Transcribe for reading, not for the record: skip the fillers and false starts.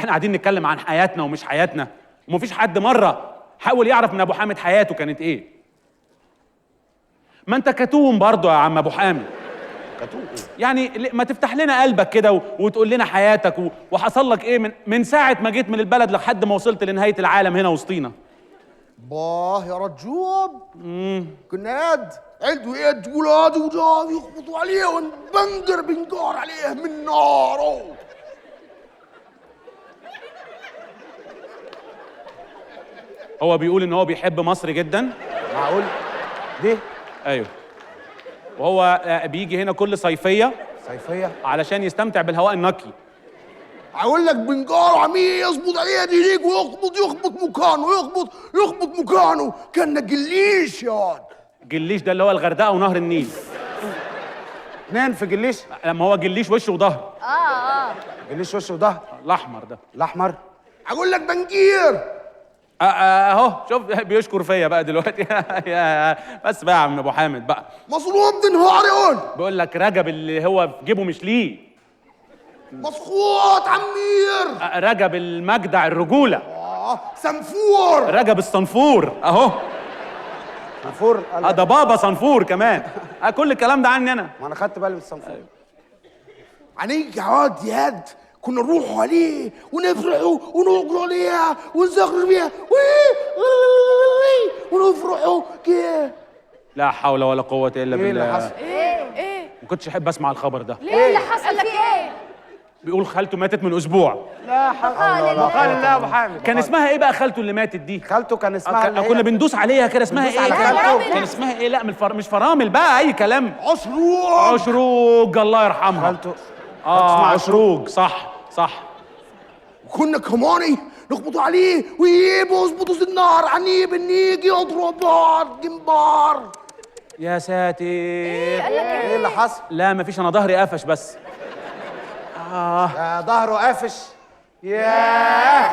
احنا قاعدين نتكلم عن حياتنا ومش حياتنا، ومفيش حد مره حاول يعرف من ابو حامد حياته كانت ايه. ما انت كتوم برضه يا عم ابو حامد. كتوم ايه؟ يعني ما تفتح لنا قلبك كده وتقول لنا حياتك وحصل لك ايه من ساعه ما جيت من البلد لحد ما وصلت لنهايه العالم هنا وسطينا. باه يا رجوب. كنا عنده يد ولاده وجاب يخبطوا عليه ونبنقر بنقار عليه من ناره. هو بيقول ان هو بيحب مصر جدا. معقول؟ ليه؟ ايوه. وهو بيجي هنا كل صيفيه علشان يستمتع بالهواء النقي. اقول لك بنقار عميل يظبط عليه ديليك ويخبط مكانه يخبط مكانه كانه جليش يا واد. جليش ده اللي هو الغردقه ونهر النيل. اتنين في جليش؟ لما هو جليش وش وظهر. جليش وش وظهر. الاحمر ده. الاحمر. اقول لك بنكير. اهو شوف بيشكر فيا بقى دلوقتي. بس بقى يا عم ابو حامد بقى مصلوب دنهار يقول. بيقول لك رجب اللي هو في جيبه مش ليه. مسخوط عمير. رجب المجدع الرجوله. صنفور. رجب الصنفور اهو. صنفور. ده بابا صنفور كمان. كل الكلام ده عني انا. ما انا خدت بالي من الصنفور. عنيك يا واد ياد كنا نروحوا عليه ونفرحوا ونقروا عليها ونزغروا بيها ونفرحوا كده. لا حول ولا قوة إلا بالله. ايه اللي حصل؟ ايه ما كنتش أحب أسمع الخبر ده. ليه اللي حصل لك ايه؟ بيقول خالته ماتت من أسبوع. لا حول ولا قوة إلا يا أبو حامد. كان اسمها إيه بقى خالته اللي ماتت دي؟ خالته كان اسمها كنا بندوس عليها كده. اسمها بندوس إيه؟ على خالته. كان اسمها إيه؟ لا مش فرامل بقى أي كلام. عشروق. عشروق الله يرحمها. خالته. عشروق صح. وكنا كمان نخبطوا عليه ويجيبوا يظبطوا النار عنيب النيجي يضرب بعض جنبار. يا ساتر. ايه اللي حصل؟ لا مفيش أنا ظهري قفش بس. يا ظهره قافش. ياه